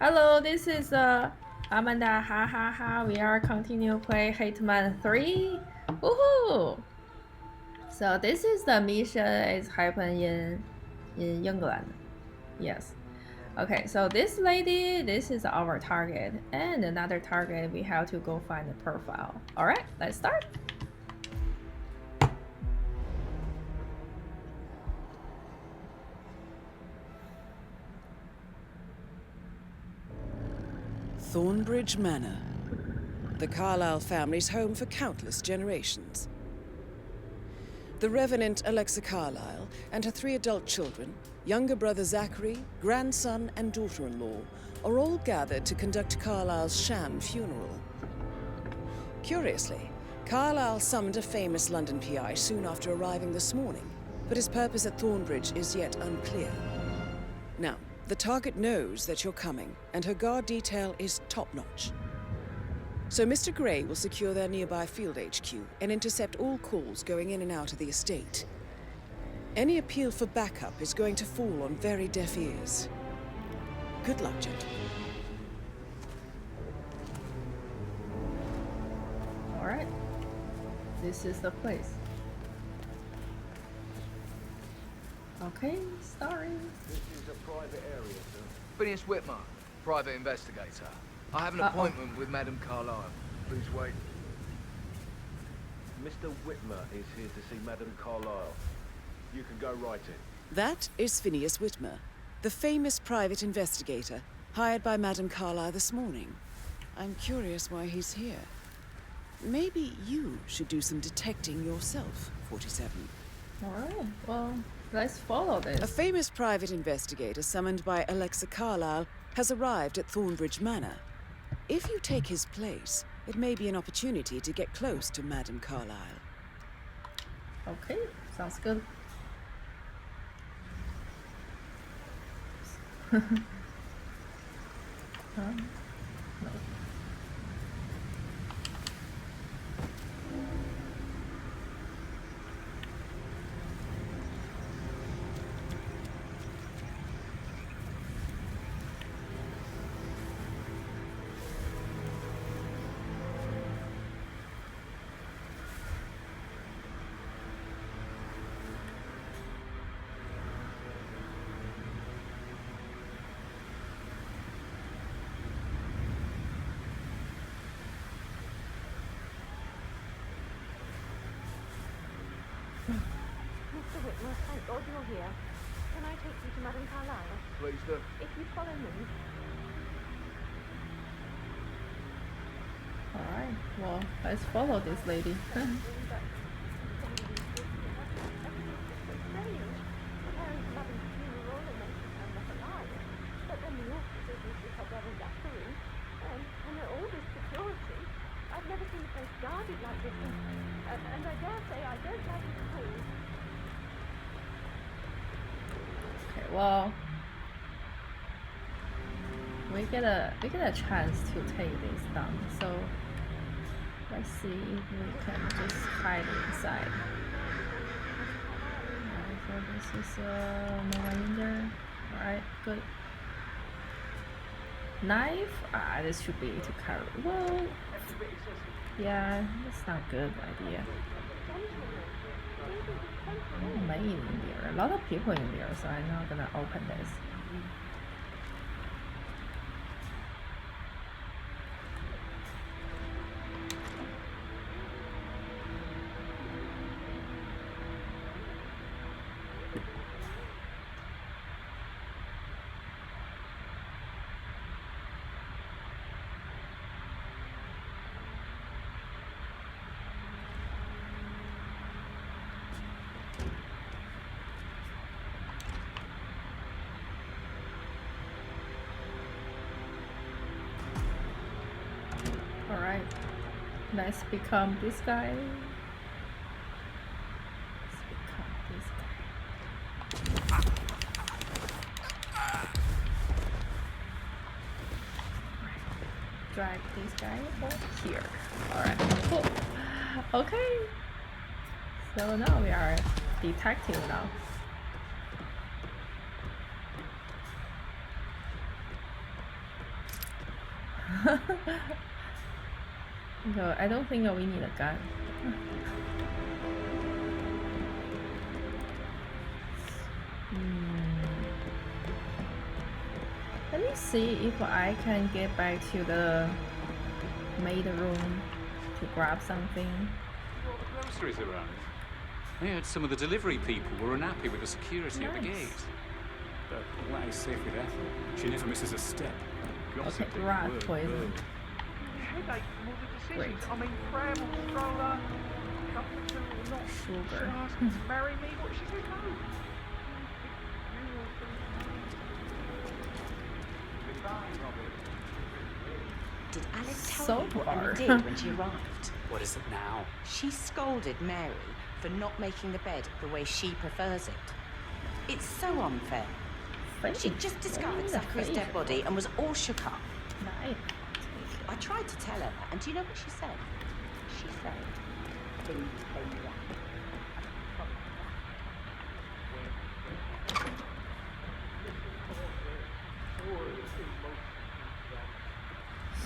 Hello, this is Amanda. Ha ha ha. We are continue play Hitman 3. Woohoo! So this is the mission is happen in England. Yes. Okay, so this lady, this is our target, and another target we have to go find the profile. Alright, let's start. Thornbridge Manor, the Carlyle family's home for countless generations. The Revenant Alexa Carlyle and her 3 adult children, younger brother Zachary, grandson, and daughter-in-law, are all gathered to conduct Carlyle's sham funeral. Curiously, Carlyle summoned a famous London PI soon after arriving this morning, but his purpose at Thornbridge is yet unclear. Now, the target knows that you're coming, and her guard detail is top-notch. So Mr. Gray will secure their nearby field HQ and intercept all calls going in and out of the estate. Any appeal for backup is going to fall on very deaf ears. Good luck, gentlemen. Alright. This is the place. Okay, starting. This is a private area, sir. Phineas Whitmer, private investigator. I have an appointment with Madame Carlyle. Please wait. Mr. Whitmer is here to see Madame Carlyle. You can go right in. That is Phineas Whitmer, the famous private investigator hired by Madame Carlyle this morning. I'm curious why he's here. Maybe you should do some detecting yourself, 47. Alright, well, let's follow this. A famous private investigator summoned by Alexa Carlyle has arrived at Thornbridge Manor. If you take his place, it may be an opportunity to get close to Madame Carlyle. Okay, sounds good. No. Mr. Whitmer, thank God you're here. Can I take you to Madame Carlyle? Please do. If you follow me. Alright, well, let's follow this lady. I've never seen a place guarded like this, and I dare say I don't like it at all. Okay, well, we get a chance to take this down. So let's see if we can just hide inside. Alright, so this is no one in there. Alright, good. Knife? Ah, this should be to carry. Well, yeah, that's not a good idea. Many in there, a lot of people in there, so I'm not gonna open this. Alright, let's become this guy. Let's become this guy. Drag this guy over here. Alright, cool. Okay. So now we are detective now. No, I don't think we need a gun. Let me see if I can get back to the maid room to grab something. Groceries around. I heard some of the delivery people were unhappy with the security at the Nice. gate. But that is safe with Ethel. She never misses a step. Okay, rat poison. Headache from all the decisions. Great. I mean, Fran will stroller, couple of not Sugar. ask her to marry me. What she said no. Did Alex tell So you what far. Emma did when she arrived? What is it now? She scolded Mary for not making the bed the way she prefers it. It's so unfair. She just discovered Zachary's dead body and was all shook up. Nice. I tried to tell her, and do you know what she said? She said, "Please pay me that."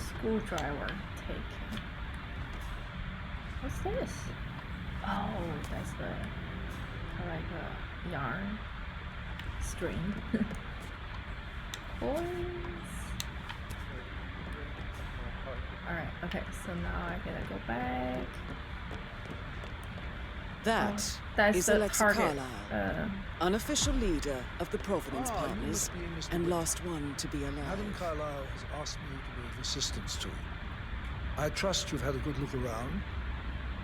Screwdriver taken. What's this? Oh, that's the like a yarn string. Coins. Alright, okay, so now I gotta go back. That That's is the Alexa target. Carlyle, unofficial leader of the Providence Ah, you Partners, must be Mr. and Wood. last one to be Madam alive. Carlyle has asked me to be of assistance to you. I trust you've had a good look around.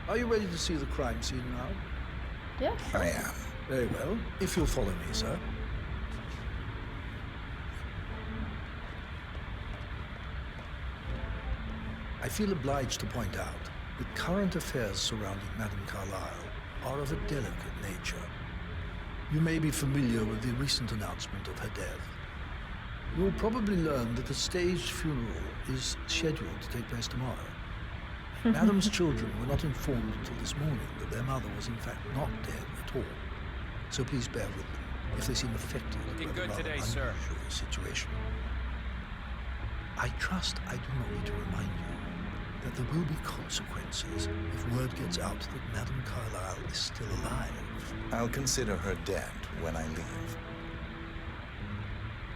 Are you ready to see the crime scene now? Yeah, sure. I am. Very well. If you'll follow me, sir. I feel obliged to point out that current affairs surrounding Madame Carlyle are of a delicate nature. You may be familiar with the recent announcement of her death. You will probably learn that a staged funeral is scheduled to take place tomorrow. Madame's children were not informed until this morning that their mother was in fact not dead at all. So please bear with them if they seem affected Looking by the good rather today, unusual sir. situation. I trust I do not need to remind you that there will be consequences if word gets out that Madame Carlyle is still alive. I'll consider her dead when I leave.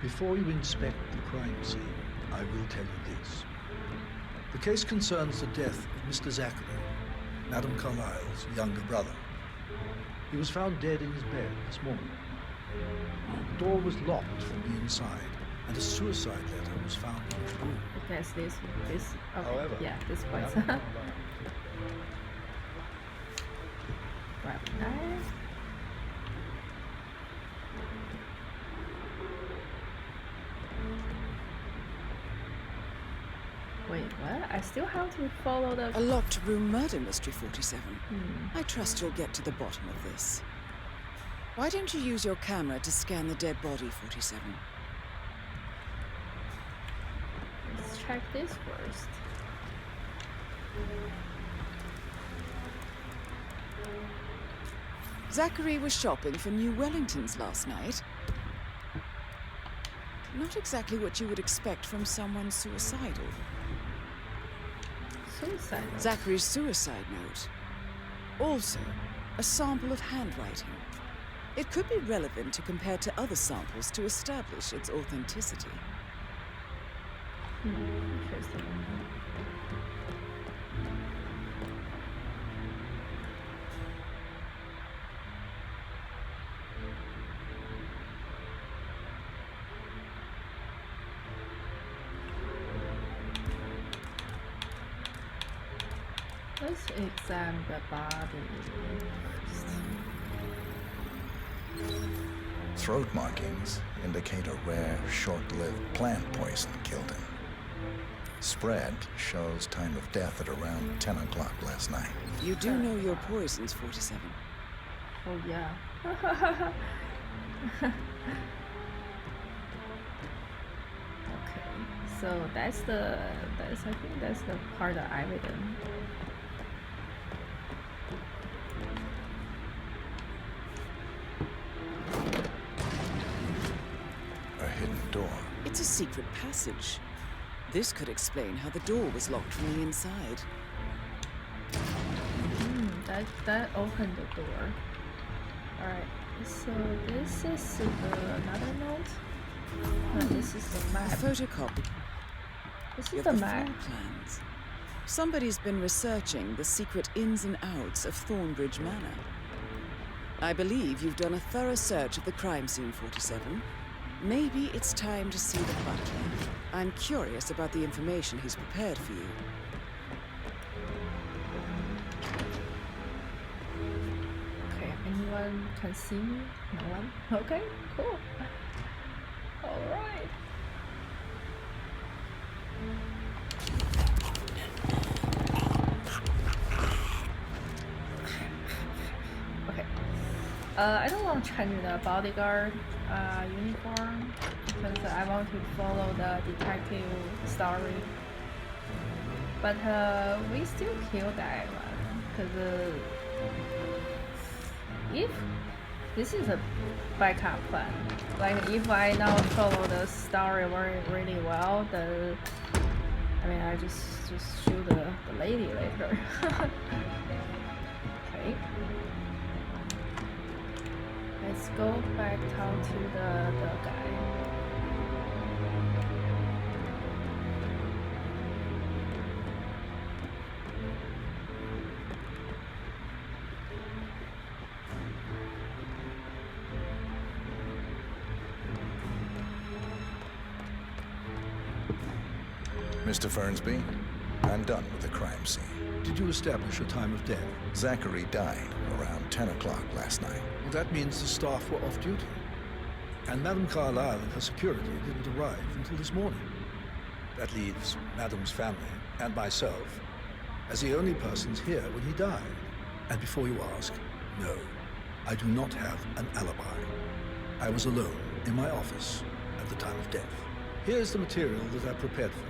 Before you inspect the crime scene, I will tell you this. The case concerns the death of Mr. Zachary, Madame Carlyle's younger brother. He was found dead in his bed this morning. The door was locked from the inside, and a suicide letter was found in his room. I guess this, okay, However, yeah, this place. Grab a knife. Wait, what? I still have to follow the... A locked room murder mystery, 47. I trust you'll get to the bottom of this. Why don't you use your camera to scan the dead body, 47? Let's check this first. Zachary was shopping for New Wellingtons last night. Not exactly what you would expect from someone suicidal. Suicide note. Zachary's suicide note. Also, a sample of handwriting. It could be relevant to compare to other samples to establish its authenticity. Interesting. Let's examine the body first. Throat markings indicate a rare, short-lived plant poison killed him. Spread shows time of death at around 10 o'clock last night. You do know your poisons, 47. Oh yeah. Okay, so I think that's the part of evidence. A hidden door. It's a secret passage. This could explain how the door was locked from the inside. That opened the door. Alright, so this is another note. No, this is the map. A photocopy This is of the the map. floor plans. Somebody's been researching the secret ins and outs of Thornbridge Manor. I believe you've done a thorough search of the crime scene, 47. Maybe it's time to see the butler. I'm curious about the information he's prepared for you. Okay, anyone can see me? No one? Okay, cool. Alright. Okay. I don't want to change the bodyguard uniform because I want to follow the detective story. But we still kill that one because if this is a backup plan, like if I now follow the story really well, then I mean I just shoot the lady later. Okay. Let's go back talk to the guy. Mr. Fernsby, I'm done with the crime scene. Did you establish a time of death? Zachary died around 10 o'clock last night. Well, that means the staff were off duty. And Madame Carlyle and her security didn't arrive until this morning. That leaves Madame's family and myself as the only persons here when he died. And before you ask, no, I do not have an alibi. I was alone in my office at the time of death. Here's the material that I prepared for you.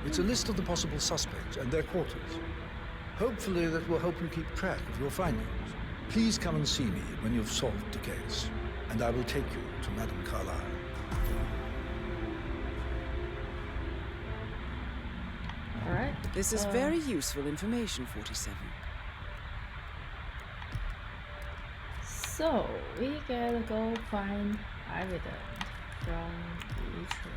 It's a list of the possible suspects and their quarters. Hopefully that will help you keep track of your findings. Please come and see me when you've solved the case, and I will take you to Madame Carlyle. All right. This is very useful information, 47. So we gotta go find evidence from each room.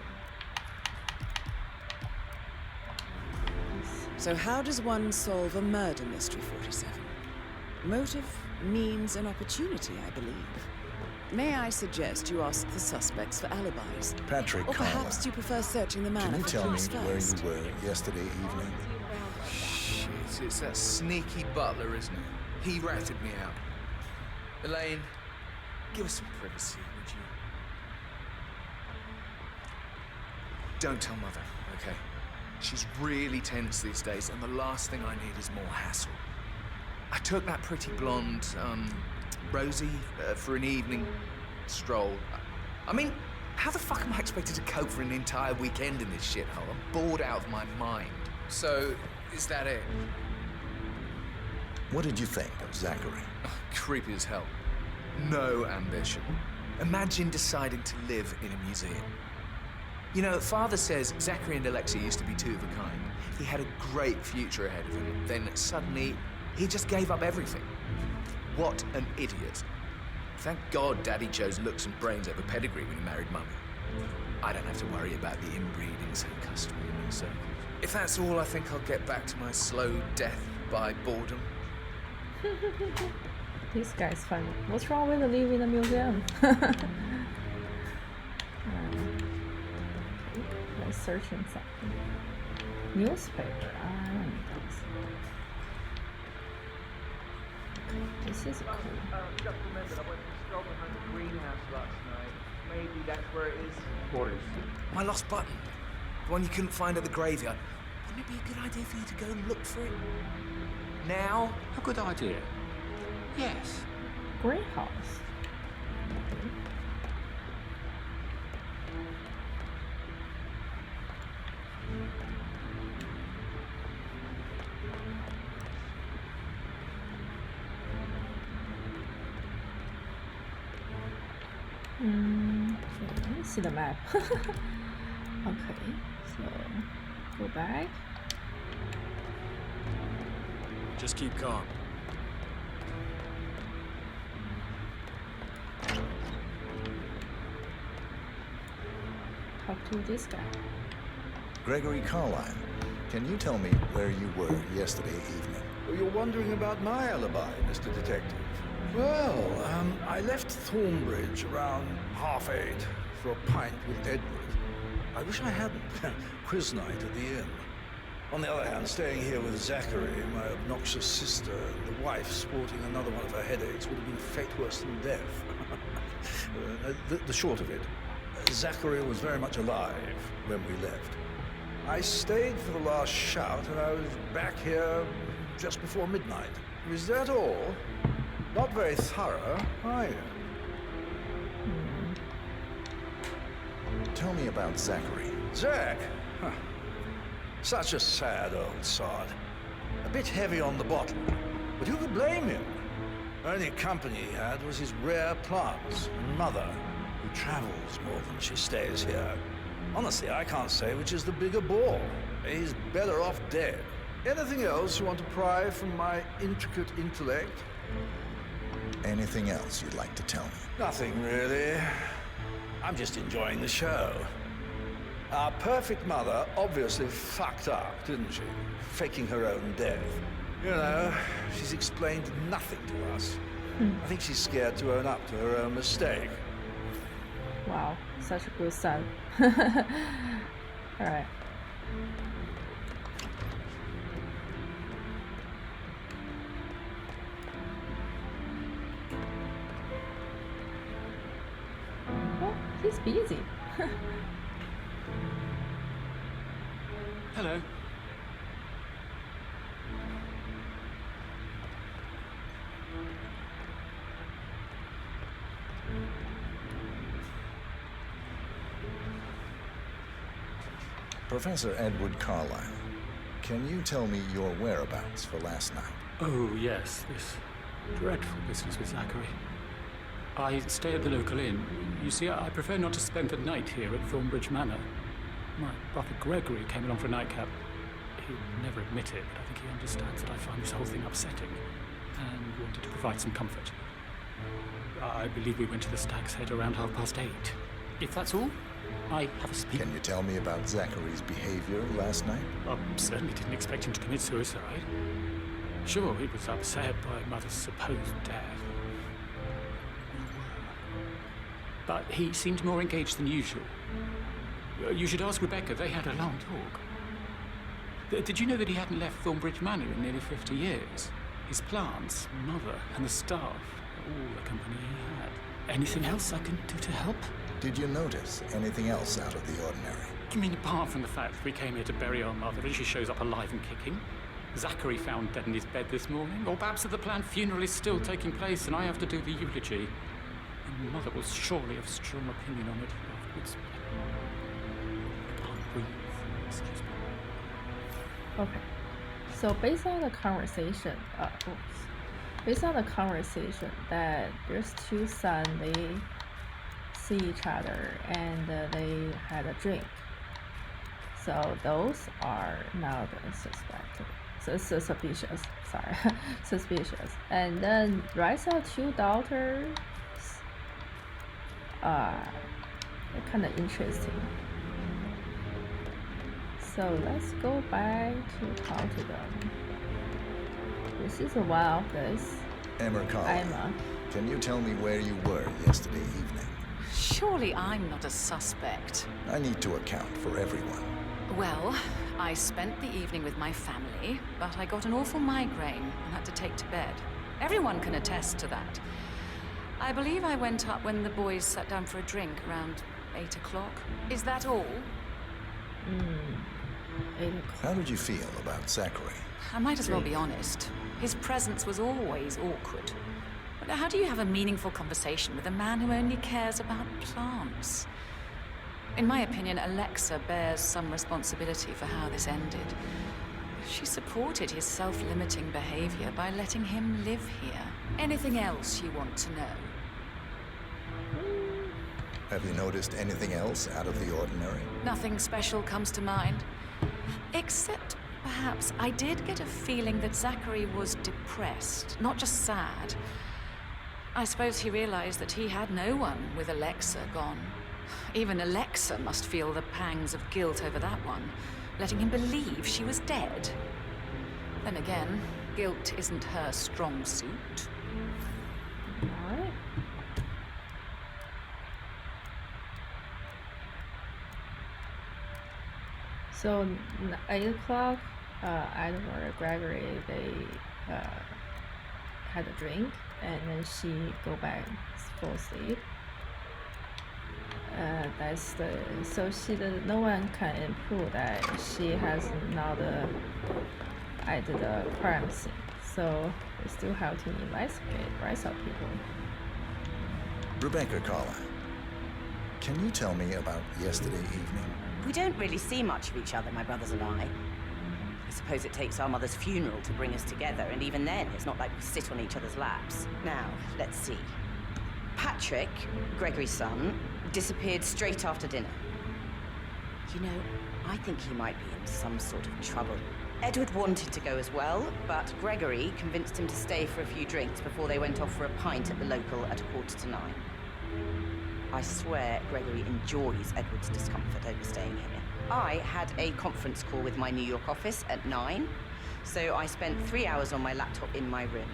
So how does one solve a murder mystery, 47? Motive, means, and opportunity, I believe. May I suggest you ask the suspects for alibis? Patrick Or Carlyle. perhaps you prefer searching the manor Can you for tell me clues where first? you were yesterday evening? Shit, it's that sneaky butler, isn't it? He ratted me out. Elaine, give us some privacy, would you? Don't tell Mother, okay? She's really tense these days, and the last thing I need is more hassle. I took that pretty blonde, Rosie, for an evening stroll. I mean, how the fuck am I expected to cope for an entire weekend in this shithole? I'm bored out of my mind. So, is that it? What did you think of Zachary? Creepy as hell. No ambition. Imagine deciding to live in a museum. You know, Father says Zachary and Alexia used to be two of a kind. He had a great future ahead of him. Then suddenly, he just gave up everything. What an idiot. Thank God Daddy chose looks and brains over pedigree when he married Mummy. I don't have to worry about the inbreeding so customary in these circles. If that's all, I think I'll get back to my slow death by boredom. This guy's funny. What's wrong with living in a museum? Let's search in something. Newspaper. I don't need those. Okay, this is cool. Just remembered I went to stroll behind the greenhouse last night. Maybe that's where it is. What is? My lost button. The one you couldn't find at the graveyard. Wouldn't it be a good idea for you to go and look for it? Now? A good idea. Yes. Greenhouse. Okay, let me see the map. Okay, Okay, so go back. Just keep calm. Talk to this guy. Gregory Carlyle, can you tell me where you were yesterday evening? Oh, you're wondering about my alibi, Mr. Detective. Well, I left Thornbridge around 8:30 for a pint with Edward. I wish I hadn't. Quiz night at the inn. On the other hand, staying here with Zachary, my obnoxious sister, and the wife sporting another one of her headaches would have been fate worse than death. The short of it, Zachary was very much alive when we left. I stayed for the last shout, and I was back here just before midnight. Is that all? Not very thorough, are you? Tell me about Zachary. Zach? Huh. Such a sad old sod. A bit heavy on the bottle, but who could blame him? Only company he had was his rare plants and mother, who travels more than she stays here. Honestly, I can't say which is the bigger bore. He's better off dead. Anything else you want to pry from my intricate intellect? Anything else you'd like to tell me? Nothing, really. I'm just enjoying the show. Our perfect mother obviously fucked up, didn't she? Faking her own death. You know, she's explained nothing to us. I think she's scared to own up to her own mistake. Wow, such a good son. Alright. Oh, he's busy. Hello. Professor Edward Carlyle, can you tell me your whereabouts for last night? Oh, yes, this dreadful business with Zachary. I stay at the local inn. You see, I prefer not to spend the night here at Thornbridge Manor. My brother Gregory came along for a nightcap. He'll never admit it, but I think he understands that I find this whole thing upsetting and wanted to provide some comfort. I believe we went to the Stag's Head around 8:30. If that's all, I have a speech. Can you tell me about Zachary's behavior last night? I certainly didn't expect him to commit suicide. Sure, he was upset by Mother's supposed death. But he seemed more engaged than usual. You should ask Rebecca. They had a long talk. Did you know that he hadn't left Thornbridge Manor in nearly 50 years? His plants, Mother, and the staff, all the company he had. Anything else I can do to help? Did you notice anything else out of the ordinary? You mean apart from the fact that we came here to bury our mother and she shows up alive and kicking? Zachary found dead in his bed this morning? Or perhaps that the planned funeral is still taking place and I have to do the eulogy? And Mother will surely have strong opinion on it afterwards. I can't breathe. Excuse me. Okay. So based on the conversation, that there's two sons, they see each other and they had a drink. So those are now the suspicious. Sorry, suspicious. And then Rice's two daughters. Kind of interesting. So let's go back to talk to them. This is one of this. Emma Carlyle, can you tell me where you were yesterday evening? Surely I'm not a suspect. I need to account for everyone. Well, I spent the evening with my family, but I got an awful migraine and had to take to bed. Everyone can attest to that. I believe I went up when the boys sat down for a drink around 8 o'clock. Is that all? 8 o'clock. How did you feel about Zachary? I might as well be honest. His presence was always awkward. But how do you have a meaningful conversation with a man who only cares about plants? In my opinion, Alexa bears some responsibility for how this ended. She supported his self-limiting behavior by letting him live here. Anything else you want to know? Have you noticed anything else out of the ordinary? Nothing special comes to mind. Except, perhaps, I did get a feeling that Zachary was depressed, not just sad. I suppose he realized that he had no one with Alexa gone. Even Alexa must feel the pangs of guilt over that one, letting him believe she was dead. Then again, guilt isn't her strong suit. Alright. So, 8 o'clock, Edward, Gregory, they had a drink, and then she go back, fall asleep. That's the, so no one can prove that she has not at the crime scene. So we still have to investigate the rest of people. Rebecca Carla, can you tell me about yesterday evening? We don't really see much of each other, my brothers and I. I suppose it takes our mother's funeral to bring us together, and even then, it's not like we sit on each other's laps. Now, let's see. Patrick, Gregory's son, disappeared straight after dinner. You know, I think he might be in some sort of trouble. Edward wanted to go as well, but Gregory convinced him to stay for a few drinks before they went off for a pint at the local at 9:15. I swear Gregory enjoys Edward's discomfort over staying here. I had a conference call with my New York office at 9, so I spent 3 hours on my laptop in my room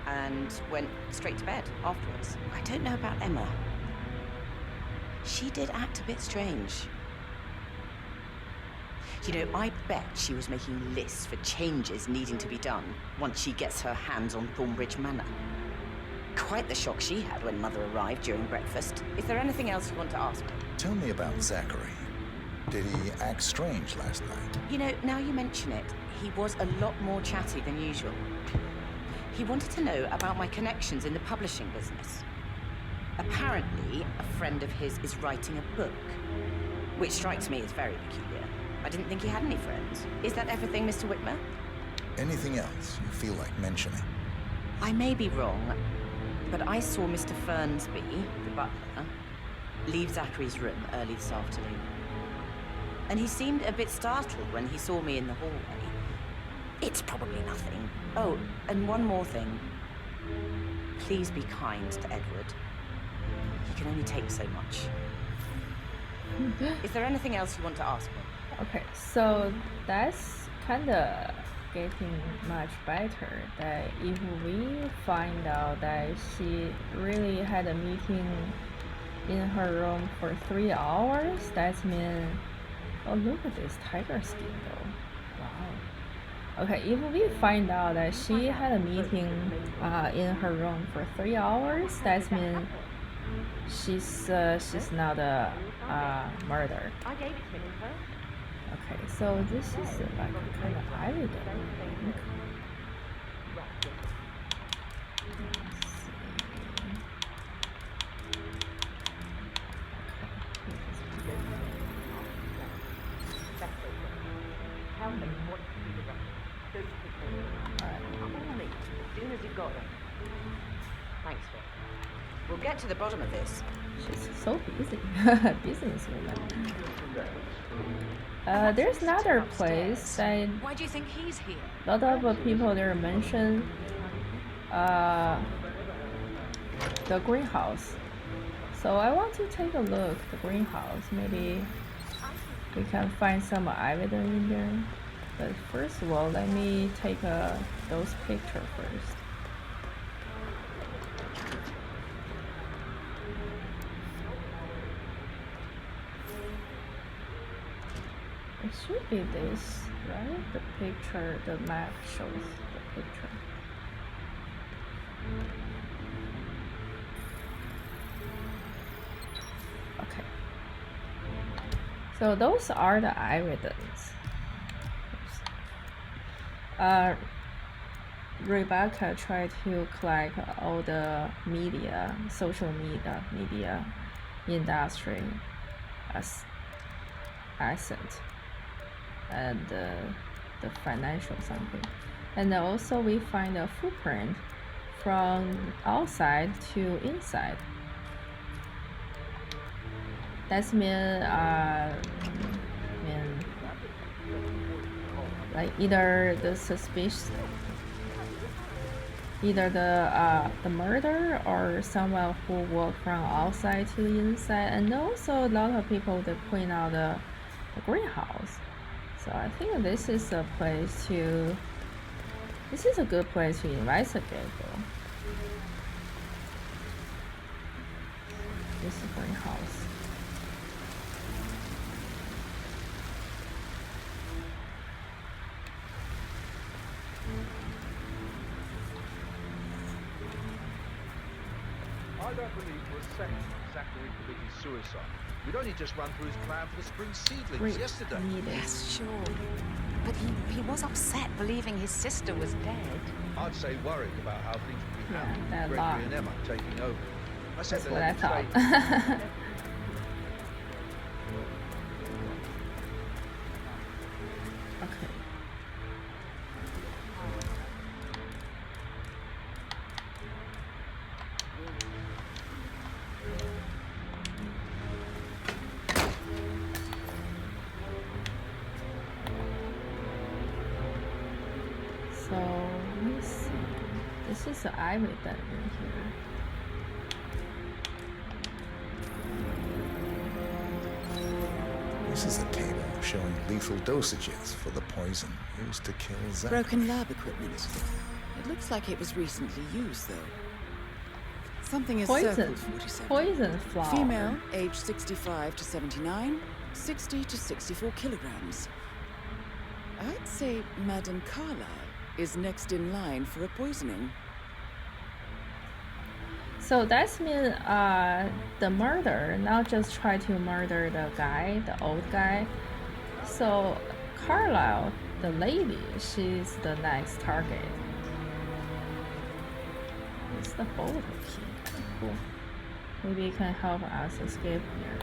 and went straight to bed afterwards. I don't know about Emma. She did act a bit strange. You know, I bet she was making lists for changes needing to be done once she gets her hands on Thornbridge Manor. Quite the shock she had when Mother arrived during breakfast. Is there anything else you want to ask me? Tell me about Zachary. Did he act strange last night? You know, now you mention it, he was a lot more chatty than usual. He wanted to know about my connections in the publishing business. Apparently, a friend of his is writing a book, which strikes me as very peculiar. I didn't think he had any friends. Is that everything, Mr. Whitmer? Anything else you feel like mentioning? I may be wrong, but I saw Mr. Fernsby, the butler, leave Zachary's room early this afternoon. And he seemed a bit startled when he saw me in the hallway. It's probably nothing. Oh, and one more thing. Please be kind to Edward. He can only take so much. Is there anything else you want to ask me? Okay, so that's kind of getting much better. That if we find out that she really had a meeting in her room for 3 hours, that means, oh, look at this tiger skin though. Wow. Okay, if we find out that she had a meeting in her room for 3 hours, that means she's not a murder. I gave it to him first. Okay, so this is like a kind of evidence, I think. Tell them what to do with them. Those people. Call me as soon as you've got them. Thanks, Phil. We'll get to the bottom of this. She's so busy. Businesswoman. There's another place that Why do you think he's here? a lot of people there mention the greenhouse. So I want to take a look at the greenhouse. Maybe we can find some evidence in there. But first of all, let me take those pictures first. It should be this, right? The picture, the map shows the picture. Okay. So those are the evidence. Rebecca tried to collect all the media, social media industry as asset and the financial something. And also we find a footprint from outside to inside. That's mean like either the suspicious, either the murder or someone who walked from outside to the inside, and also a lot of people that point out the greenhouse. So I think this is a place to. This is a good place to investigate, though. This greenhouse. I don't believe for a second Zachary committed suicide. We'd only just run through his plan for the spring seedlings yesterday. Yes, sure. But he was upset believing his sister was dead. I'd say worried about how things would be handled that with lot. Gregory and Emma taking over. I said That's they what I let them thought. stay. Okay. So let me see. This is the ivy bed in here. This is a table showing lethal dosages for the poison used to kill Zach. Broken lab equipment. It looks like it was recently used, though. Something is Poison. circled 47. Poison flower. Female, age 65 to 79, 60 to 64 kilograms. I'd say Madame Carlyle is next in line for a poisoning. So that's mean the murder not just try to murder the guy, the old guy. So Carlisle, the lady, she's the next target. It's the photo key. Cool. Maybe it can help us escape here.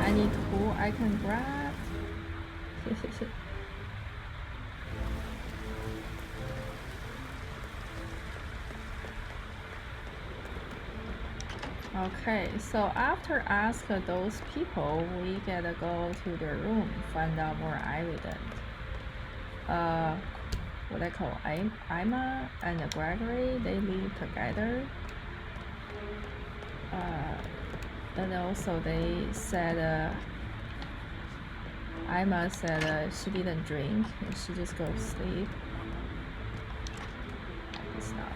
Any tool I can grab? Okay, so after ask those people, we gotta go to their room, find out more evidence. What I call Emma and Gregory, they live together. And also they said Emma said she didn't drink, she just go to sleep. It's not.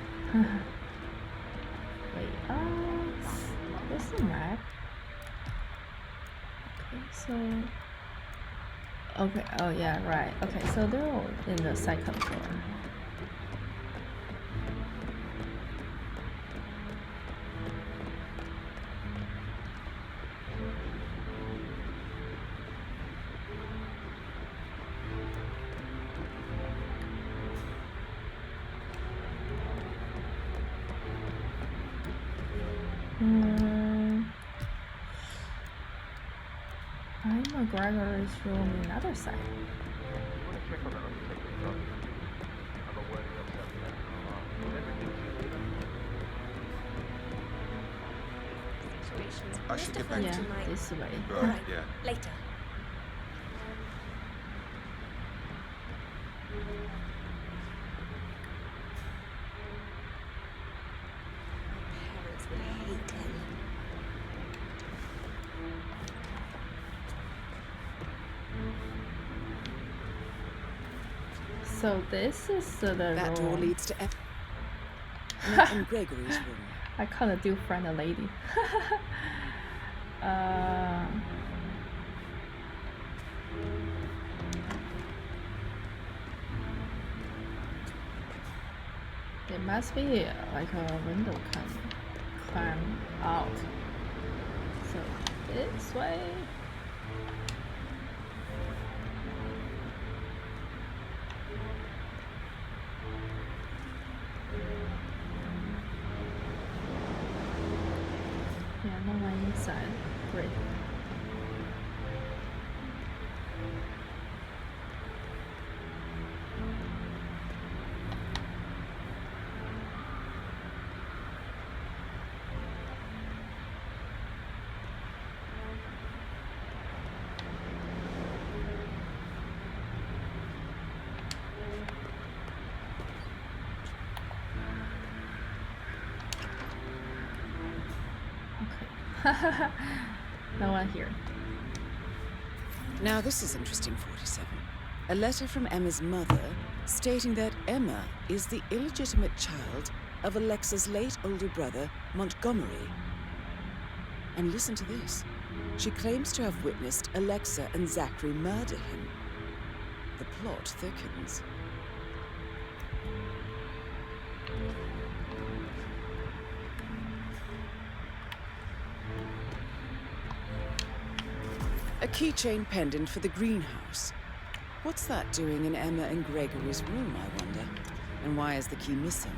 Wait, where's the map? Okay, so okay, oh yeah, right. Okay, so they're all in the second floor. I'm Gregory's room on the other side. You want to check on that unprotected property? I've got word from Madame Carlyle. Is everything clear? I should get back Yeah, to you. this way. Right, yeah. Later. Parents would hate him. So this is the That door room. leads to Emma and Gregory's room. I kinda do friend a lady. There must be like a window can climb out. So this way. Yeah, no one inside. Great. No one here. Now this is interesting, 47. A letter from Emma's mother stating that Emma is the illegitimate child of Alexa's late older brother, Montgomery. And listen to this. She claims to have witnessed Alexa and Zachary murder him. The plot thickens. A keychain pendant for the greenhouse. What's that doing in Emma and Gregory's room, I wonder? And why is the key missing?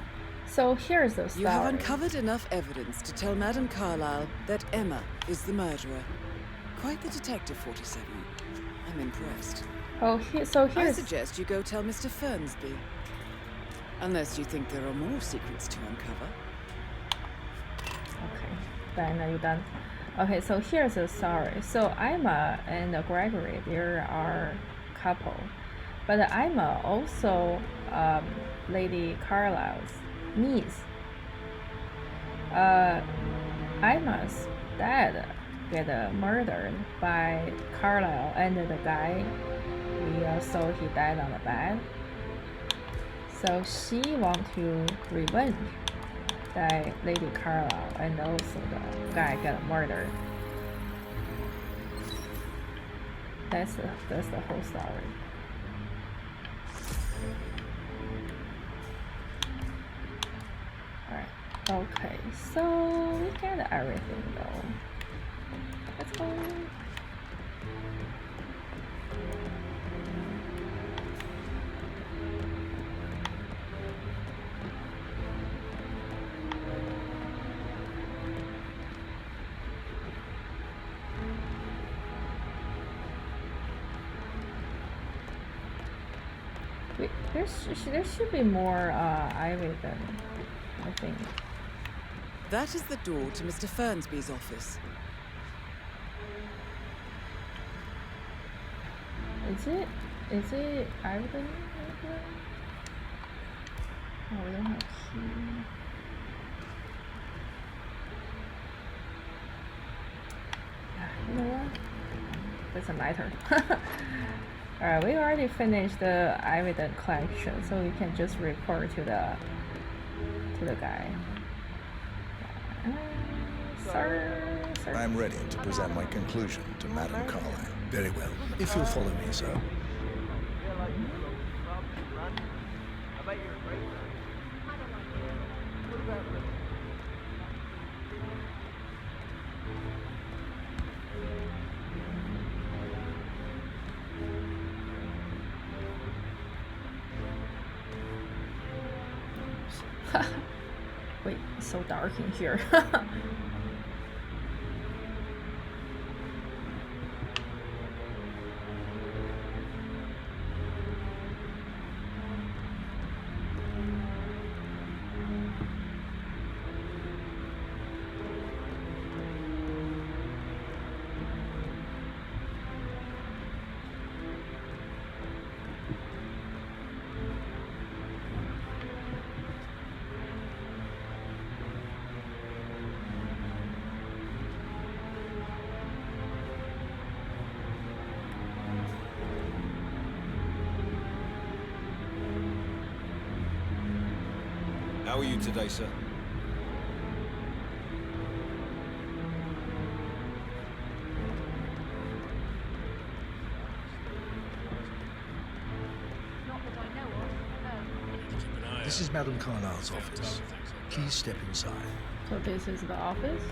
So here's the story. You have uncovered enough evidence to tell Madame Carlyle that Emma is the murderer. Quite the detective, 47. I'm impressed. Oh, so I here's... suggest you go tell Mr. Fernsby. Unless you think there are more secrets to uncover. Okay, then are you done? Okay, so here's the story. So Emma and Gregory, they are couple, but Emma also Lady Carlisle's niece. Emma's dad get murdered by Carlisle, and the guy we saw he died on the bed. So she want to revenge that Lady Carlisle, and also the guy got murdered. That's the whole story. Alright. Okay, so we got everything though. Let's go. Wait, there should be more Ivy than I think. That is the door to Mr. Fernsby's office. Is it Ivan? Oh, we don't have key. You know what? Doesn't matter. Alright, we already finished the evidence collection, so we can just report to the guy. Sir. I'm ready to present my conclusion to Madame Carlyle. Very well. If you'll follow me, sir. I bet you're a great man. What about this? Wait, it's so dark in here. How are you today, sir? This is Madame Carlyle's office. Please step inside. So this is the office?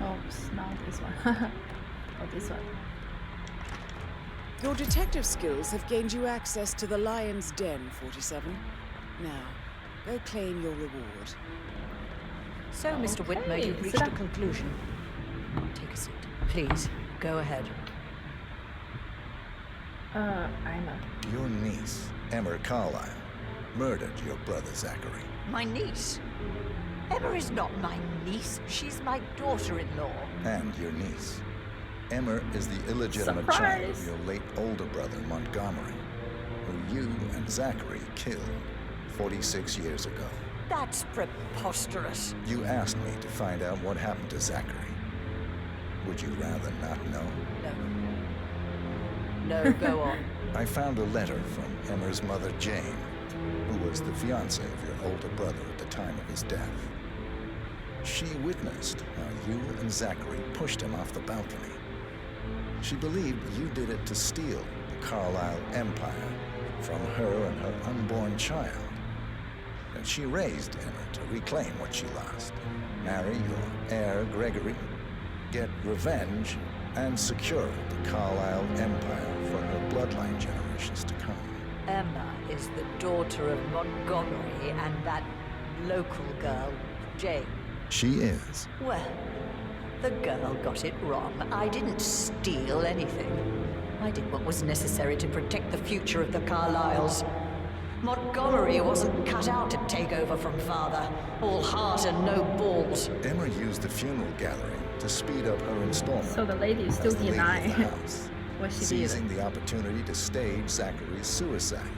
Oh, it's not this one. Oh, this one. Your detective skills have gained you access to the Lion's Den, 47. Now, go claim your reward. So, Mr. Whitmer, you've reached a conclusion. Take a seat. Please, go ahead. Emma. Your niece, Emma Carlyle, murdered your brother Zachary. My niece? Emma is not my niece. She's my daughter-in-law. And your niece. Emma is the illegitimate child of your late older brother, Montgomery, who you and Zachary killed 46 years ago. That's preposterous. You asked me to find out what happened to Zachary. Would you rather not know? No. No, go on. I found a letter from Emma's mother, Jane, who was the fiancée of your older brother at the time of his death. She witnessed how you and Zachary pushed him off the balcony. She believed you did it to steal the Carlisle empire from her and her unborn child. And she raised Emma to reclaim what she lost, marry your heir, Gregory, get revenge, and secure the Carlisle empire for her bloodline generations to come. Emma is the daughter of Montgomery and that local girl, Jane. She is. Well, the girl got it wrong. I didn't steal anything. I did what was necessary to protect the future of the Carlyles. Montgomery wasn't cut out to take over from father. All heart and no balls. Emma used the funeral gathering to speed up her installment. So the lady is still denying what she did. Seizing the opportunity to stage Zachary's suicide.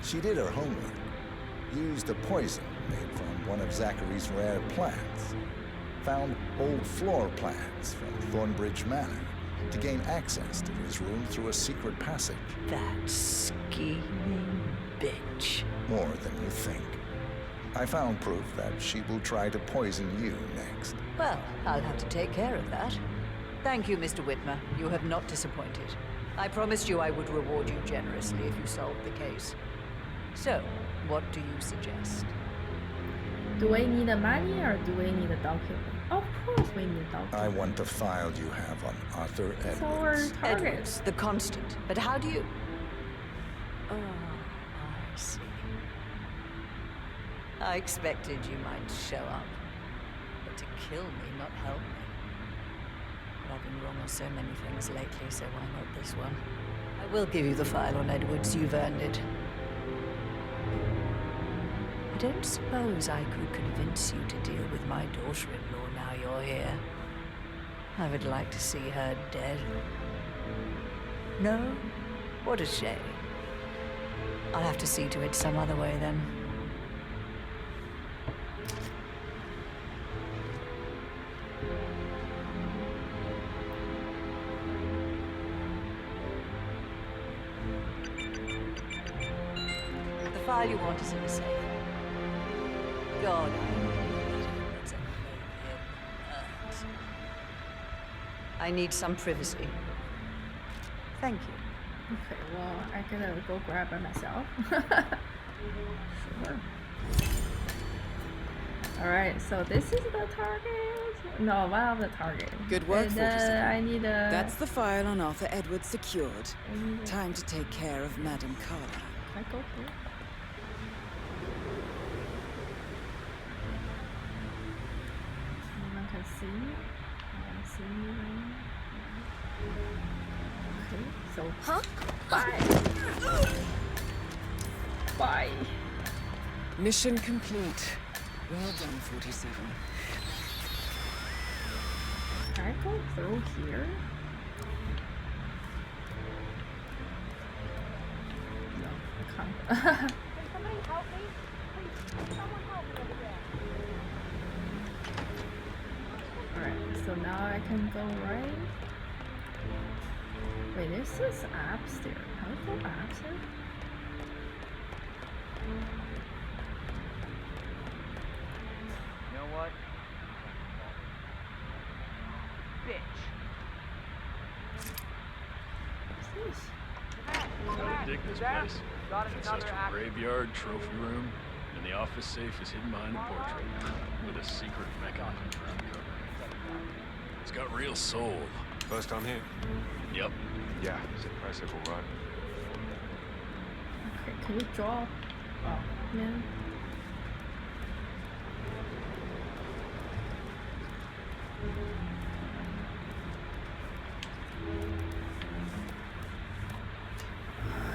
She did her homework. Used a poison made from one of Zachary's rare plants. Found old floor plans from Thornbridge Manor to gain access to his room through a secret passage. That scheming bitch. More than you think. I found proof that she will try to poison you next. Well, I'll have to take care of that. Thank you, Mr. Whitmer. You have not disappointed. I promised you I would reward you generously if you solved the case. So, what do you suggest? Do we need the money or do we need the document? Of course we need a document. I want the file you have on Arthur Edwards. So we're targets. Edwards, the constant. But how do you... Oh, I see. I expected you might show up. But to kill me, not help me. But I've been wrong on so many things lately, so why not this one? I will give you the file on Edwards. You've earned it. I don't suppose I could convince you to deal with my daughter-in-law now you're here. I would like to see her dead. No? What a shame. I'll have to see to it some other way then. The file you want is in the safe. God, I need some privacy. Thank you. Okay, well, I gotta go grab it myself. Sure. Alright, so this is the target? No, one of the target. Good work, and, 47. I need a... That's the file on Arthur Edwards secured. Time to take care of Madame Carlisle. Can I go here? No one can see me. No one can see me right now. Okay, so... Huh? Bye! Bye! Mission complete. Well done, 47. Can I go through here? No, I can't. Somebody help me? Please, someone help me over there. Alright, so now I can go right. Wait, this is upstairs. How do I go upstairs? You know what? Bitch. What's this? I dig this place. Ancestral graveyard, trophy room, and the office safe is hidden behind a portrait with a secret mechanism for uncovering. It's got real soul. First time here? Yep. Yeah, it's impressive, all right. Okay, can you draw? Oh, man.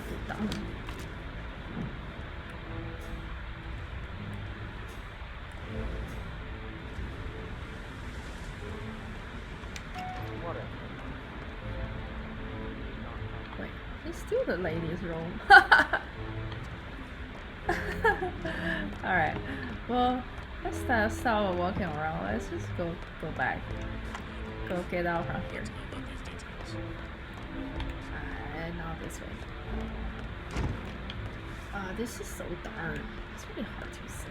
Get down. It's still the ladies' room. Alright, well, let's stop walking around. Let's just go back. Go get out from here. And now this way. This is so dark. It's really hard to see.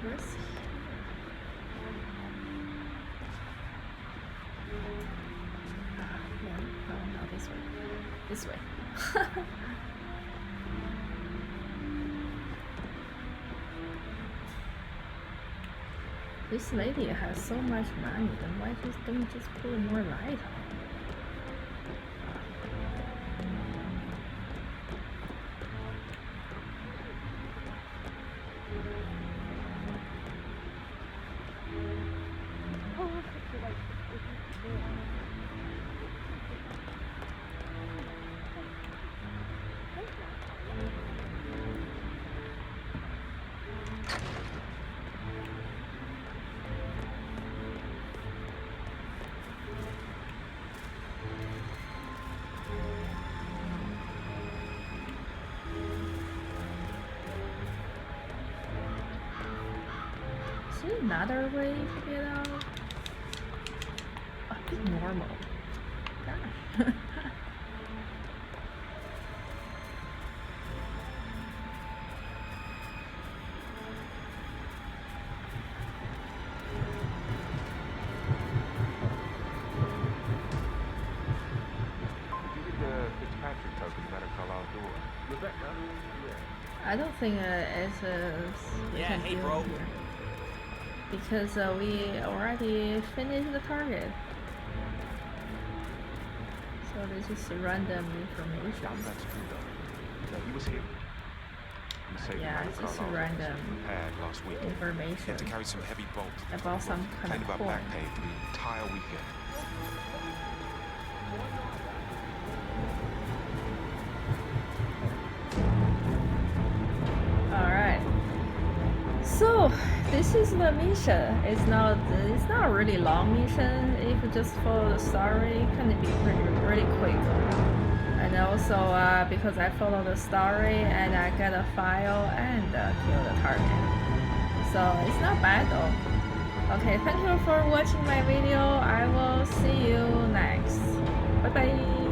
Where's he? No, this way. This way. This lady has so much money, then why don't you just put more light on? Is there another way to get out? Oh, it's normal. Gosh. I don't think it's yeah, hey bro. Here. Because we already finished the target. So this is random information. That's true though. No, he was here. Yeah, it's just random last week. information. He had to carry some heavy bolt about some kind of about coin. back pain for the entire weekend. Alright. So this is the mission. It's not a really long mission. If you just follow the story, it can be really quick. And also because I follow the story and I get a file and kill the target. So it's not bad though. Okay, thank you for watching my video. I will see you next. Bye bye.